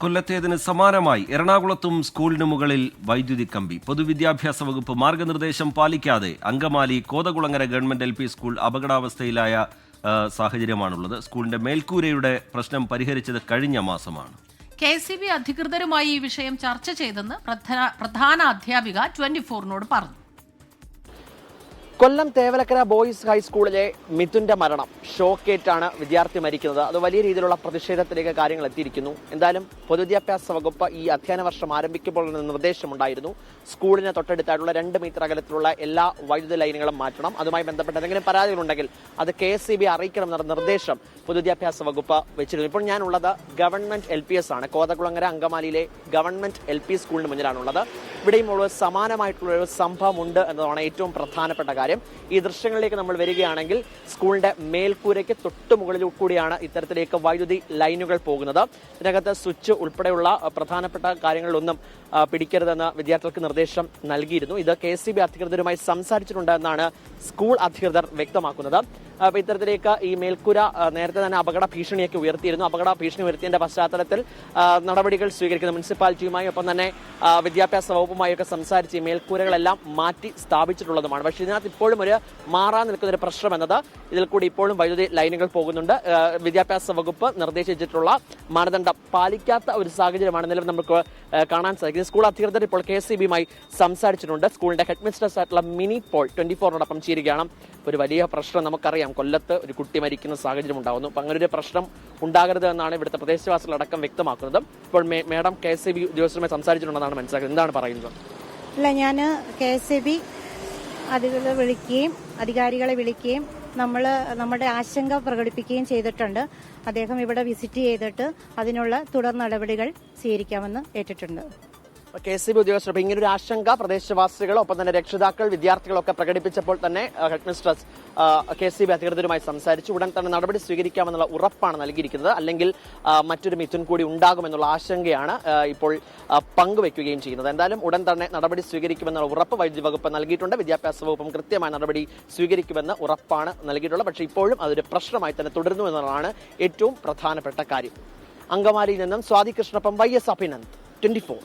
കൊല്ലത്തേതിന് സമാനമായി എറണാകുളത്തും സ്കൂളിന് മുകളിൽ വൈദ്യുതി കമ്പി. പൊതുവിദ്യാഭ്യാസ വകുപ്പ് മാർഗനിർദ്ദേശം പാലിക്കാതെ Angamaly Kothakulangara government LP school അപകടാവസ്ഥയിലായ സാഹചര്യമാണുള്ളത്. സ്കൂളിന്റെ മേൽക്കൂരയുടെ പ്രശ്നം പരിഹരിച്ചത് കഴിഞ്ഞ മാസമാണ്. KCB അധികൃതരുമായി ഈ വിഷയം ചർച്ച ചെയ്തെന്ന് പ്രധാന അധ്യാപിക 24നോട് പറഞ്ഞു. കൊല്ലം തേവലക്കര ബോയ്സ് ഹൈസ്കൂളിലെ മിഥുന്റെ മരണം ഷോക്കേറ്റാണ് വിദ്യാർത്ഥി മരിക്കുന്നത്. അത് വലിയ രീതിയിലുള്ള പ്രതിഷേധത്തിലേക്ക് കാര്യങ്ങൾ എത്തിയിരിക്കുന്നു. എന്തായാലും പൊതുവിദ്യാഭ്യാസ വകുപ്പ് ഈ അധ്യയന വർഷം ആരംഭിക്കുമ്പോൾ നിർദ്ദേശമുണ്ടായിരുന്നു, സ്കൂളിന് തൊട്ടടുത്തായിട്ടുള്ള 2 മീറ്റർ അകലത്തിലുള്ള എല്ലാ വൈദ്യുതി ലൈനുകളും മാറ്റണം. അതുമായി ബന്ധപ്പെട്ട് എന്തെങ്കിലും പരാതികളുണ്ടെങ്കിൽ അത് KCB അറിയിക്കണം എന്ന നിർദ്ദേശം പൊതുവിദ്യാഭ്യാസ വകുപ്പ് വെച്ചിരുന്നു. ഇപ്പോൾ ഞാനുള്ളത് ഗവൺമെന്റ് LPS ആണ്. കോതകുളങ്ങര അങ്കമാലിയിലെ ഗവൺമെന്റ് LP സ്കൂളിന് മുന്നിലാണുള്ളത്. ഇവിടെയും സമാനമായിട്ടുള്ള ഒരു സംഭവം ഉണ്ട് എന്നതാണ് ഏറ്റവും പ്രധാനപ്പെട്ട കാര്യം. ഈ ദൃശ്യങ്ങളിലേക്ക് നമ്മൾ വരികയാണെങ്കിൽ സ്കൂളിന്റെ മേൽക്കൂരയ്ക്ക് തൊട്ടു മുകളിൽ കൂടിയാണ് ഇത്തരത്തിലേക്ക് വൈദ്യുതി ലൈനുകൾ പോകുന്നത്. ഇതിനകത്ത് സ്വിച്ച് ഉൾപ്പെടെയുള്ള പ്രധാനപ്പെട്ട കാര്യങ്ങളിലൊന്നും പിടിക്കരുതെന്ന് വിദ്യാർത്ഥികൾക്ക് നിർദ്ദേശം നൽകിയിരുന്നു. ഇത് KCB അധികൃതരുമായി സംസാരിച്ചിട്ടുണ്ട് എന്നാണ് സ്കൂൾ അധികൃതർ വ്യക്തമാക്കുന്നത്. അപ്പൊ ഇത്തരത്തിലേക്ക് ഈ മേൽക്കൂര നേരത്തെ തന്നെ അപകട ഭീഷണിയൊക്കെ ഉയർത്തിയിരുന്നു. അപകട ഭീഷണി ഉയർത്തിയതിന്റെ പശ്ചാത്തലത്തിൽ നടപടികൾ സ്വീകരിക്കുന്ന മുനിസിപ്പാലിറ്റിയുമായി ഒപ്പം തന്നെ വിദ്യാഭ്യാസ വകുപ്പുമായൊക്കെ സംസാരിച്ച് ഈ മേൽക്കൂരകളെല്ലാം മാറ്റി സ്ഥാപിച്ചിട്ടുള്ളതുമാണ്. പക്ഷേ ഇതിനകത്ത് ഇപ്പോഴും ഒരു മാറാൻ നിൽക്കുന്ന ഒരു പ്രശ്നം എന്നത് ഇതിൽ കൂടി ഇപ്പോഴും വൈദ്യുതി ലൈനുകൾ പോകുന്നുണ്ട്. വിദ്യാഭ്യാസ വകുപ്പ് നിർദ്ദേശിച്ചിട്ടുള്ള മാനദണ്ഡം പാലിക്കാത്ത ഒരു സാഹചര്യമാണ് നിലവിൽ നമുക്ക് കാണാൻ സാധിക്കുന്നത്. സ്കൂൾ അധികൃതർ ഇപ്പോൾ KCBയുമായി സംസാരിച്ചിട്ടുണ്ട്. സ്കൂളിന്റെ ഹെഡ് മിസ്ട്രസ് ആയിട്ടുള്ള മിനി പോൾ 24നോടൊപ്പം ചേരുകയാണ്. ഒരു വലിയ പ്രശ്നം നമുക്കറിയാം, കൊല്ലത്ത് ഒരു കുട്ടി മരിക്കുന്ന സാഹചര്യം ഉണ്ടാകുന്നു. അപ്പം അങ്ങനെ ഒരു പ്രശ്നം ഉണ്ടാകരുത് എന്നാണ് ഇവിടുത്തെ പ്രദേശവാസികളടക്കം വ്യക്തമാക്കുന്നത്. ഇപ്പോൾ മേഡം KCB ഉദ്യോഗസ്ഥരുമായി സംസാരിച്ചിട്ടുണ്ടെന്നാണ് മനസ്സിലാക്കുന്നത്. എന്താണ് പറയുന്നത്? അല്ല, ഞാൻ KCB അധികാരികളെ വിളിക്കുകയും നമ്മുടെ ആശങ്ക പ്രകടിപ്പിക്കുകയും ചെയ്തിട്ടുണ്ട്. അദ്ദേഹം ഇവിടെ വിസിറ്റ് ചെയ്തിട്ട് അതിനുള്ള തുടർ നടപടികൾ സ്വീകരിക്കാമെന്ന് ഏറ്റിട്ടുണ്ട്. KCB ഉദ്യോഗസ്ഥർ ഇങ്ങനെ ഒരു ആശങ്ക പ്രദേശവാസികൾ ഒപ്പം തന്നെ രക്ഷിതാക്കൾ വിദ്യാർത്ഥികളൊക്കെ പ്രകടിപ്പിച്ചപ്പോൾ തന്നെ ഹെഡ് മിസ്ട്രസ് KCB അധികൃതരുമായി സംസാരിച്ചു. ഉടൻ തന്നെ നടപടി സ്വീകരിക്കാമെന്നുള്ള ഉറപ്പാണ് നൽകിയിരിക്കുന്നത്. അല്ലെങ്കിൽ മറ്റൊരു മിഥുൻ കൂടി ഉണ്ടാകുമെന്നുള്ള ആശങ്കയാണ് ഇപ്പോൾ പങ്കുവെക്കുകയും ചെയ്യുന്നത്. എന്തായാലും ഉടൻ തന്നെ നടപടി സ്വീകരിക്കുമെന്നുള്ള ഉറപ്പ് വൈദ്യുതി വകുപ്പ് നൽകിയിട്ടുണ്ട്. വിദ്യാഭ്യാസ വകുപ്പും കൃത്യമായ നടപടി സ്വീകരിക്കുമെന്ന് ഉറപ്പാണ് നൽകിയിട്ടുള്ളത്. പക്ഷേ ഇപ്പോഴും അതൊരു പ്രശ്നമായി തന്നെ തുടരുന്നു എന്നുള്ളതാണ് ഏറ്റവും പ്രധാനപ്പെട്ട കാര്യം. അങ്കമാലിയിൽ നിന്നും സ്വാതി കൃഷ്ണപ്പം YS അഭിനന്ദ് 24.